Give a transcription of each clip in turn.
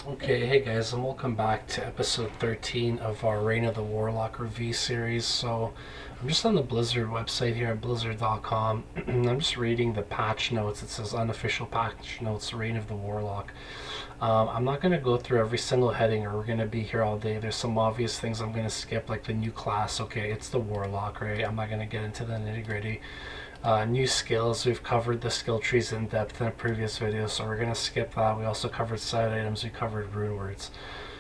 Okay, hey guys, and welcome back to episode 13 of our Reign of the Warlock review series. So, I'm just on the Blizzard website here at blizzard.com, and I'm just reading the patch notes. It says unofficial patch notes, Reign of the Warlock. I'm not going to go through every single heading, or we're going to be here all day. There's some obvious things I'm going to skip, like the new class. Okay, it's the Warlock, right? I'm not going to get into the nitty gritty. New skills, we've covered the skill trees in depth in a previous video, so we're going to skip that. We also covered side items, we covered rune words.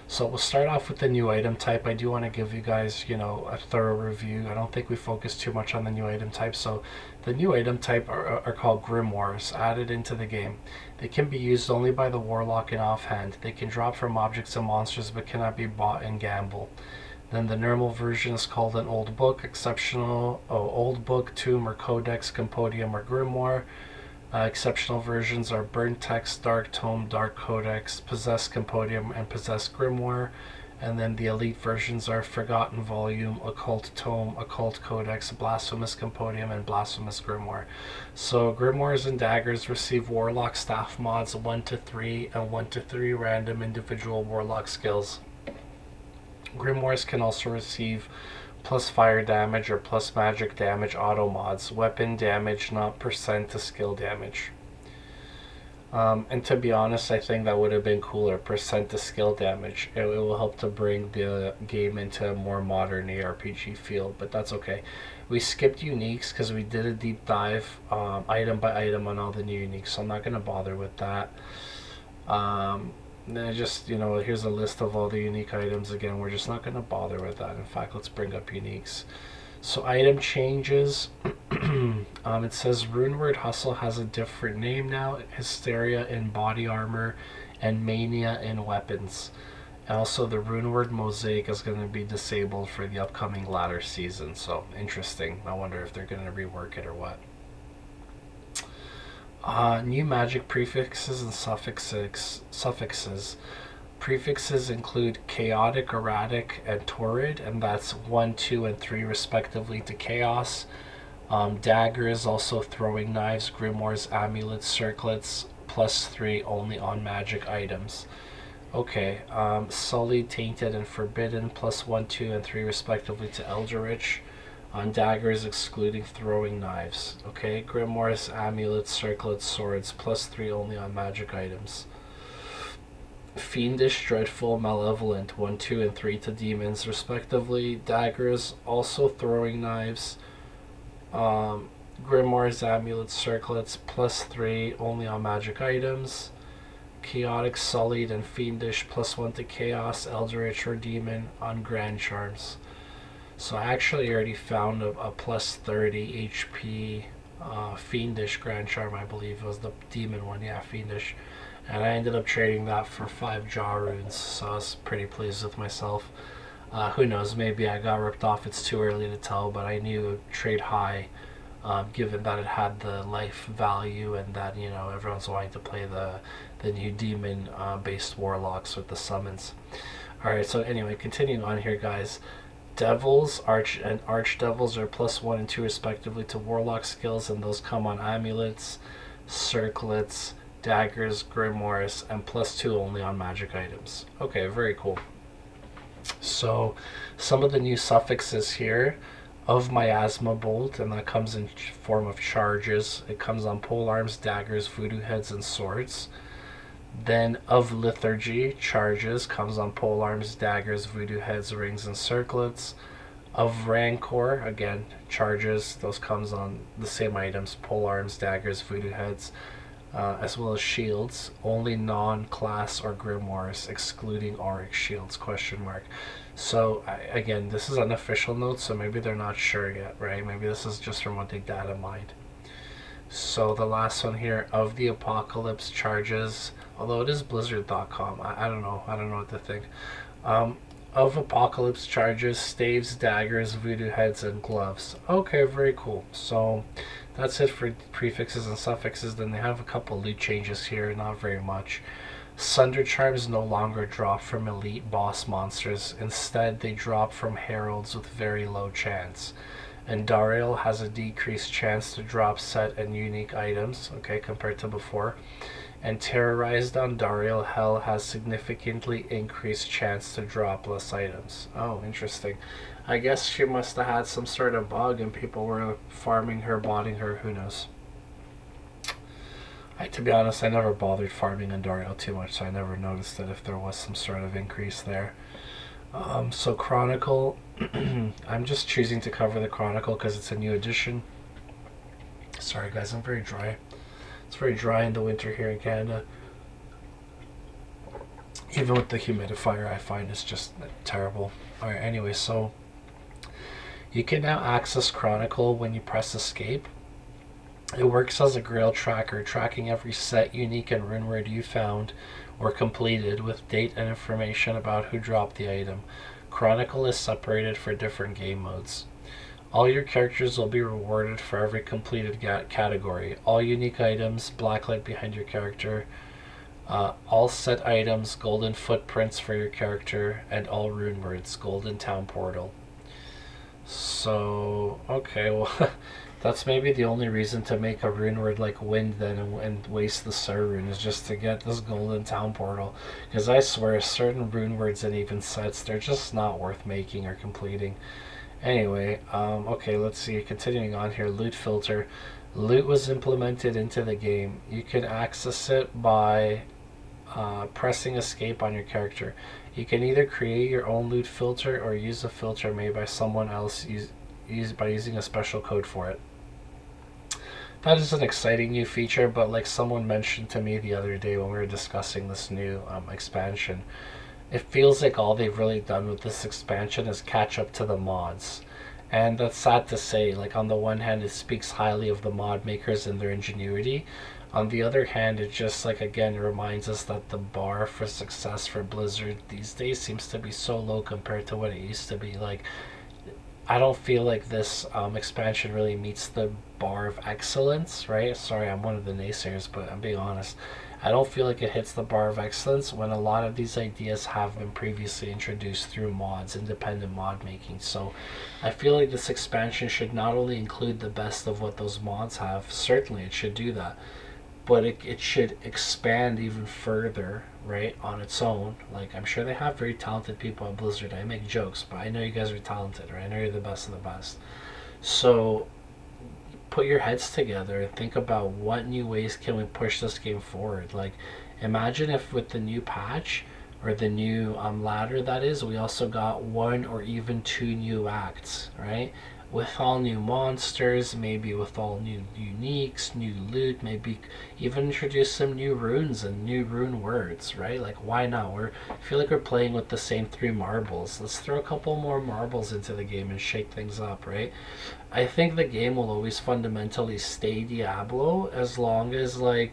So we'll start off with the new item type. I do want to give you guys, a thorough review. I don't think we focus too much on the new item type. So the new item type are called grimoires, added into the game. They can be used only by the warlock in offhand. They can drop from objects and monsters, but cannot be bought in gamble. Then the normal version is called an old book, exceptional, old book, tomb or codex, compendium or grimoire. Exceptional versions are burnt text, dark tome, dark codex, possessed compendium, and possessed grimoire. And then the elite versions are forgotten volume, occult tome, occult codex, blasphemous compendium, and blasphemous grimoire. So grimoires and daggers receive warlock staff mods 1 to 3 and 1 to 3 random individual warlock skills. Grimoires can also receive plus fire damage or plus magic damage auto mods, weapon damage, not percent to skill damage. And to be honest, I think that would have been cooler, percent to skill damage. It will help to bring the game into a more modern ARPG feel, but that's okay. We skipped uniques because we did a deep dive item by item on all the new uniques, so I'm not going to bother with that. Then just, here's a list of all the unique items. Again, we're just not going to bother with that. In fact, let's bring up uniques. So item changes. It says Runeward Hustle has a different name now. Hysteria in body armor and Mania in weapons. And also the Runeward Mosaic is going to be disabled for the upcoming ladder season. So interesting. I wonder if they're going to rework it or what. New magic prefixes and suffixes. Prefixes include chaotic, erratic, and torrid, and that's 1, 2, and 3 respectively to chaos. Daggers, also throwing knives, grimoires, amulets, circlets, plus 3 only on magic items. Okay, sullied, tainted, and forbidden, plus 1, 2, and 3 respectively to eldritch. On daggers, excluding throwing knives. Okay, grimoires, amulets, circlets, swords, plus 3 only on magic items. Fiendish, dreadful, malevolent, 1, 2, and 3 to demons, respectively. Daggers, also throwing knives. Grimoires, amulets, circlets, plus 3 only on magic items. Chaotic, sullied, and fiendish, plus 1 to chaos, eldritch, or demon on grand charms. So I actually already found a plus 30 HP Fiendish Grand Charm, I believe. It was the demon one, yeah, Fiendish. And I ended up trading that for 5 Jaw Runes, so I was pretty pleased with myself. Who knows, maybe I got ripped off, it's too early to tell, but I knew it would trade high, given that it had the life value and that, everyone's wanting to play the new demon-based warlocks with the summons. Alright, so anyway, continuing on here, guys. Devils, and archdevils are plus 1 and 2 respectively to warlock skills, and those come on amulets, circlets, daggers, grimoires, and plus 2 only on magic items. Okay, very cool. So some of the new suffixes here: of miasma bolt, and that comes in form of charges. It comes on polearms, daggers, voodoo heads, and swords. Then of liturgy, charges, comes on polearms, daggers, voodoo heads, rings, and circlets. Of rancor, again, charges, those comes on the same items, polearms, daggers, voodoo heads, as well as shields. Only non-class or grimoires, excluding auric shields, question mark. So again, this is unofficial notes, so maybe they're not sure yet, right? Maybe this is just from what they data mined. So the last one here, of the apocalypse, charges, although it is blizzard.com, I don't know what to think. Of apocalypse, charges, staves, daggers, voodoo heads, and gloves. Okay, very cool. So that's it for prefixes and suffixes. Then they have a couple loot changes here, not very much. Sunder charms no longer drop from elite boss monsters. Instead, they drop from heralds with very low chance. And Dariel has a decreased chance to drop set and unique items, okay, compared to before. and Terrorized Andariel Hell has significantly increased chance to drop less items. Oh, interesting. I guess she must have had some sort of bug and people were farming her, botting her, who knows. To be honest, I never bothered farming Andariel too much, so I never noticed it if there was some sort of increase there. So Chronicle, I'm just choosing to cover the Chronicle because it's a new edition. Sorry guys, I'm very dry. It's very dry in the winter here in Canada. Even with the humidifier, I find it's just terrible. Alright, anyway, so you can now access Chronicle when you press escape. It works as a grail tracker, tracking every set, unique, and rune word you found or completed with date and information about who dropped the item. Chronicle is separated for different game modes. All your characters will be rewarded for every completed category. All unique items, blacklight behind your character, all set items, golden footprints for your character, and all rune words, golden town portal. So, okay, well, that's maybe the only reason to make a rune word like wind then and waste the star rune is just to get this golden town portal. Because I swear, certain rune words and even sets, they're just not worth making or completing. Anyway, okay, let's see. Continuing on here, loot filter. Loot was implemented into the game. You can access it by pressing escape on your character. You can either create your own loot filter or use a filter made by someone else by using a special code for it. That is an exciting new feature, but like someone mentioned to me the other day when we were discussing this new expansion, it feels like all they've really done with this expansion is catch up to the mods. And that's sad to say. Like, on the one hand, it speaks highly of the mod makers and their ingenuity. On the other hand, it just, like, again, reminds us that the bar for success for Blizzard these days seems to be so low compared to what it used to be. Like, I don't feel like this expansion really meets the bar of excellence, right? Sorry, I'm one of the naysayers, but I'm being honest. I don't feel like it hits the bar of excellence when a lot of these ideas have been previously introduced through mods, independent mod making. So I feel like this expansion should not only include the best of what those mods have, certainly it should do that, but it should expand even further, right, on its own. Like, I'm sure they have very talented people at Blizzard. I make jokes, but I know you guys are talented, right? I know you're the best of the best. So put your heads together and think about what new ways can we push this game forward. Like, imagine if with the new patch or the new ladder, that is, we also got 1 or even 2 new acts, right? With all new monsters, maybe with all new uniques, new loot, maybe even introduce some new runes and new rune words, right? Like, why not? I feel like we're playing with the same 3 marbles. Let's throw a couple more marbles into the game and shake things up, right? I think the game will always fundamentally stay Diablo as long as, like,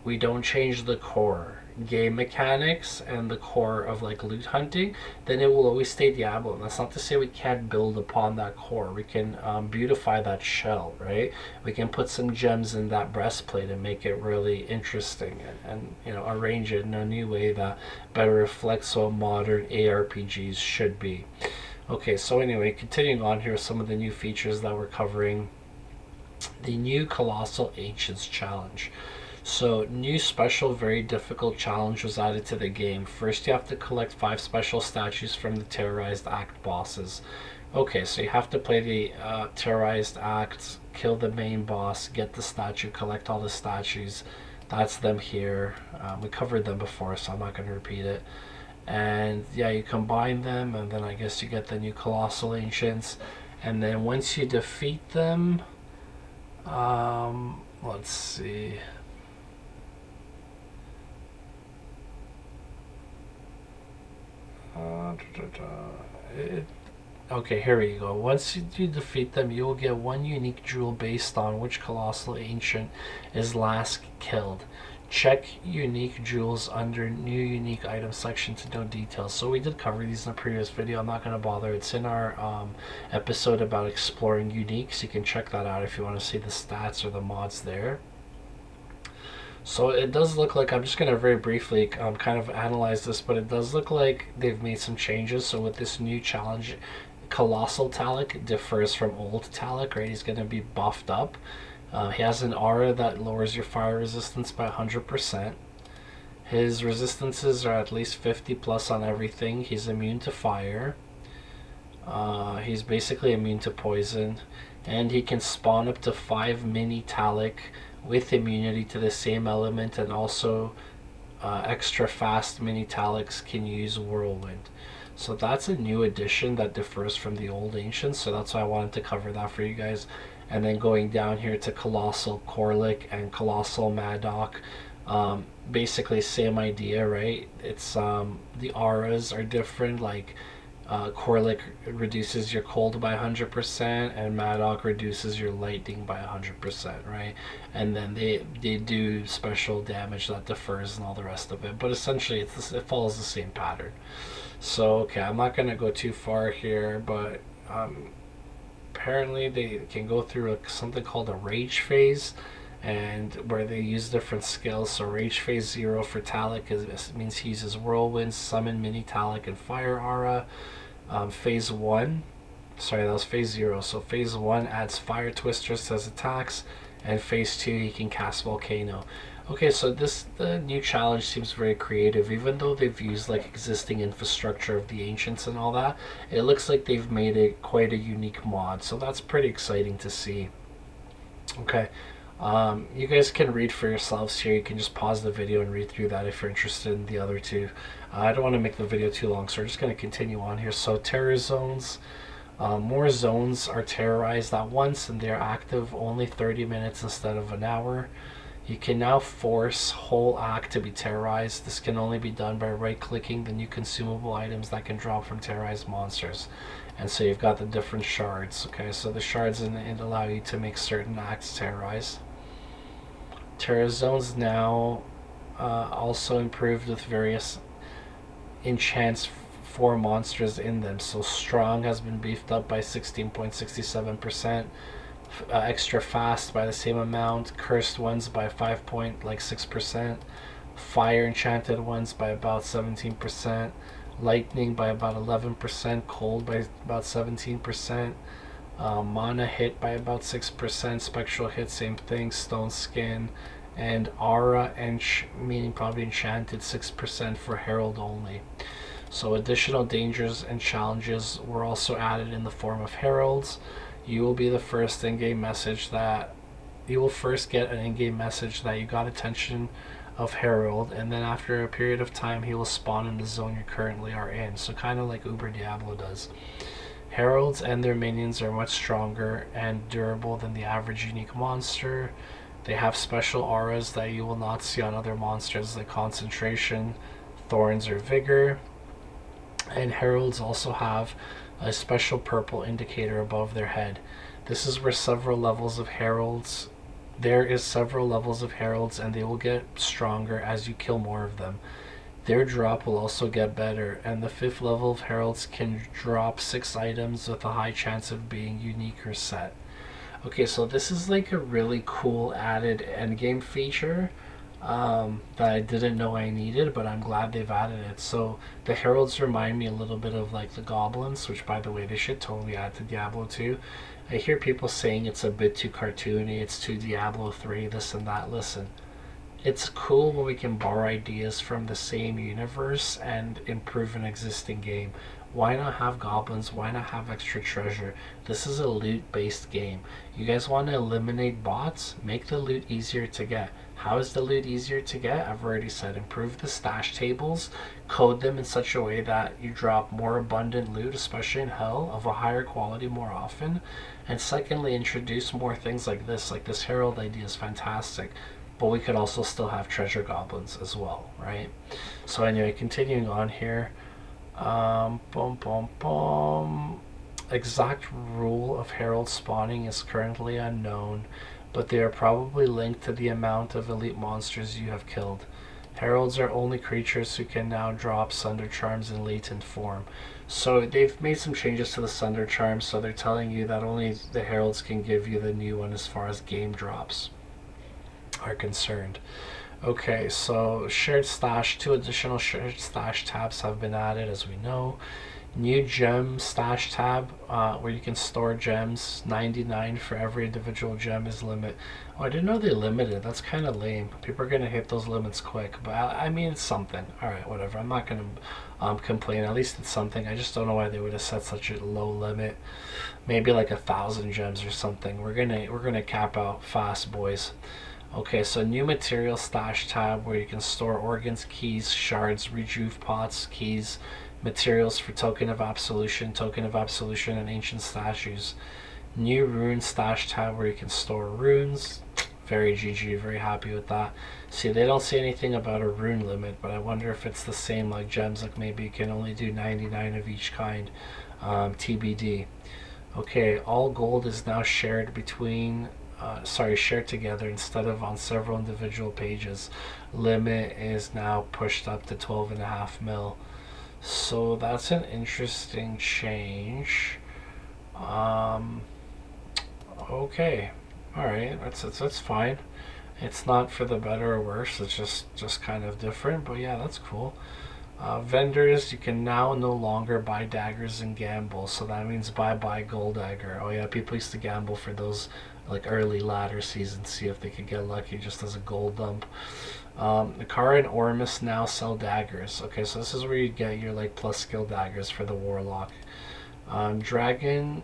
we don't change the core game mechanics and the core of, like, loot hunting. Then it will always stay Diablo. And that's not to say we can't build upon that core. We can beautify that shell, right? We can put some gems in that breastplate and make it really interesting and you know, arrange it in a new way that better reflects what modern ARPGs should be. Okay, so anyway, continuing on here, some of the new features that we're covering. The new Colossal Ancients challenge. So, new special, very difficult challenge was added to the game. First, you have to collect 5 special statues from the Terrorized Act bosses. Okay, so you have to play the Terrorized Act, kill the main boss, get the statue, collect all the statues. That's them here. We covered them before, so I'm not going to repeat it. And yeah, you combine them, and then I guess you get the new Colossal Ancients. And then once you defeat them, let's see. Okay, here we go. Once you defeat them, you will get 1 unique jewel based on which Colossal Ancient is last killed. Check unique jewels under new unique item section to know details. So we did cover these in a previous video. I'm not going to bother. It's in our episode about exploring uniques. You can check that out if you want to see the stats or the mods there. So it does look like, I'm just going to very briefly kind of analyze this, but it does look like they've made some changes. So with this new challenge, Colossal Talic differs from old Talic, right? He's going to be buffed up. He has an aura that lowers your fire resistance by 100%. His resistances are at least 50 plus on everything. He's immune to fire. He's basically immune to poison. And he can spawn up to 5 mini Talic with immunity to the same element, and also extra fast mini Talics can use Whirlwind. So that's a new addition that differs from the old Ancients, so that's why I wanted to cover that for you guys. And then going down here to Colossal Corlic and Colossal Madoc, basically same idea, right? It's the auras are different, like Corlic reduces your cold by 100%, and Madoc reduces your lightning by 100%, right? And then they do special damage that differs and all the rest of it, but essentially it follows the same pattern. So okay, I'm not going to go too far here, but apparently they can go through something called a rage phase, and where they use different skills. So rage phase 0 for Talic means he uses Whirlwind, Summon Mini Talic, and Fire Aura. Phase 1, sorry, that was phase 0. So phase 1 adds Fire Twisters to his attacks, and phase 2 he can cast Volcano. Okay, so the new challenge seems very creative. Even though they've used like existing infrastructure of the Ancients and all that, it looks like they've made it quite a unique mod. So that's pretty exciting to see. Okay, you guys can read for yourselves here. You can just pause the video and read through that if you're interested in the other two. I don't want to make the video too long, so we're just going to continue on here. So terror zones. More zones are terrorized at once, and they're active only 30 minutes instead of an hour. You can now force whole act to be terrorized. This can only be done by right-clicking the new consumable items that can drop from terrorized monsters. And so you've got the different shards. Okay, so the shards allow you to make certain acts terrorized. Terror zones now also improved with various enchants for monsters in them. So strong has been beefed up by 16.67%. Extra fast by the same amount, cursed ones by 5.6%, fire enchanted ones by about 17%, lightning by about 11%, cold by about 17%, mana hit by about 6%, spectral hit same thing, stone skin, and aura meaning probably enchanted 6% for herald only. So additional dangers and challenges were also added in the form of heralds. You will be the first in-game message that you will first get an in-game message that you got attention of Herald, and then after a period of time he will spawn in the zone you currently are in. So kind of like Uber Diablo does. Heralds and their minions are much stronger and durable than the average unique monster. They have special auras that you will not see on other monsters, like concentration, thorns, or vigor. And heralds also have a special purple indicator above their head. This is where several levels of heralds and they will get stronger as you kill more of them. Their drop will also get better, and the 5th level of heralds can drop 6 items with a high chance of being unique or set. Okay, so this is like a really cool added endgame feature that I didn't know I needed, but I'm glad they've added it. So the heralds remind me a little bit of like the goblins, which by the way they should totally add to Diablo 2. I hear people saying it's a bit too cartoony, it's too Diablo 3, this and that. Listen, it's cool when we can borrow ideas from the same universe and improve an existing game. Why not have goblins? Why not have extra treasure? This is a loot-based game. You guys want to eliminate bots? Make the loot easier to get. How is the loot easier to get? I've already said improve the stash tables, code them in such a way that you drop more abundant loot, especially in Hell, of a higher quality more often. And secondly, introduce more things like this. Like this Herald idea is fantastic, but we could also still have treasure goblins as well, right? So anyway, continuing on here. Exact rule of herald spawning is currently unknown, but they are probably linked to the amount of elite monsters you have killed. Heralds are only creatures who can now drop Sunder Charms in latent form. So they've made some changes to the Sunder Charms, so they're telling you that only the heralds can give you the new one as far as game drops are concerned. Okay, so shared stash, 2 additional shared stash tabs have been added, as we know. New gem stash tab where you can store gems. 99 for every individual gem is limit. Oh, I didn't know they limited. That's kind of lame. People are gonna hit those limits quick, but I mean it's something. All right, whatever. I'm not gonna complain. At least it's something. I just don't know why they would have set such a low limit. Maybe like 1,000 gems or something. We're gonna cap out fast, boys. Okay, so new material stash tab where you can store organs, keys, shards, rejuve pots, keys, materials for token of absolution, and ancient statues. New rune stash tab where you can store runes. Very GG, very happy with that. See, they don't say anything about a rune limit, but I wonder if it's the same like gems, like maybe you can only do 99 of each kind. TBD. Okay, all gold is now shared between shared together instead of on several individual pages. Limit is now pushed up to 12.5 mil. So that's an interesting change. Okay, all right, that's fine. It's not for the better or worse. It's just kind of different. But yeah, that's cool. Vendors, you can now no longer buy daggers and gamble. So that means buy gold dagger. Oh yeah, people used to gamble for those like early ladder seasons, see if they could get lucky just as a gold dump. Nakara and Ormus now sell daggers. Okay, so this is where you get your like plus skill daggers for the Warlock. Dragnin,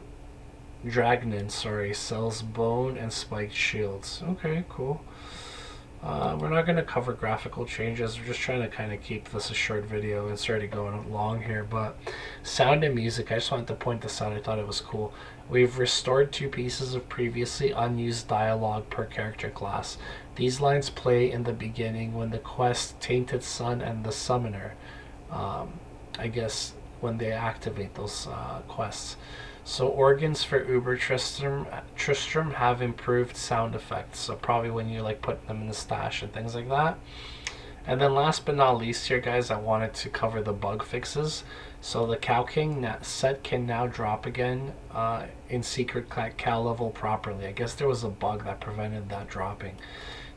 sells bone and spiked shields. Okay, cool. We're not going to cover graphical changes. We're just trying to kind of keep this a short video. It's already going long here, but sound and music, I just wanted to point this out. I thought it was cool. We've restored 2 pieces of previously unused dialogue per character class. These lines play in the beginning when the quest Tainted Sun and the Summoner, I guess when they activate those quests. So organs for Uber Tristram have improved sound effects. So probably when you like put them in the stash and things like that. And then last but not least here, guys, I wanted to cover the bug fixes. So the Cow King set can now drop again in Secret Cow level properly. I guess there was a bug that prevented that dropping.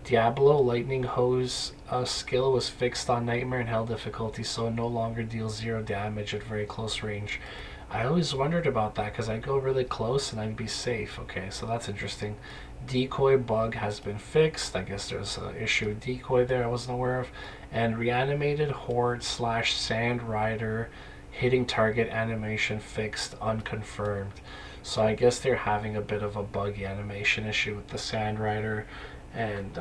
Diablo Lightning Hose skill was fixed on Nightmare and Hell difficulty, so it no longer deals 0 damage at very close range. I always wondered about that because I'd go really close and I'd be safe. Okay, so that's interesting. Decoy bug has been fixed. I guess there's an issue with decoy there I wasn't aware of. And reanimated horde / sand rider hitting target animation fixed, unconfirmed. So I guess they're having a bit of a buggy animation issue with the sand rider, and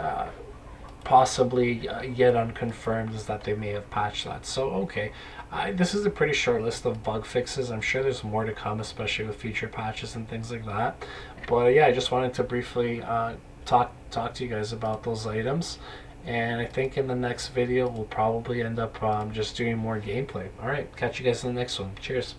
possibly yet unconfirmed is that they may have patched that. So okay, this is a pretty short list of bug fixes. I'm sure there's more to come, especially with future patches and things like that. But yeah, I just wanted to briefly talk to you guys about those items. And I think in the next video we'll probably end up just doing more gameplay. Alright, catch you guys in the next one. Cheers.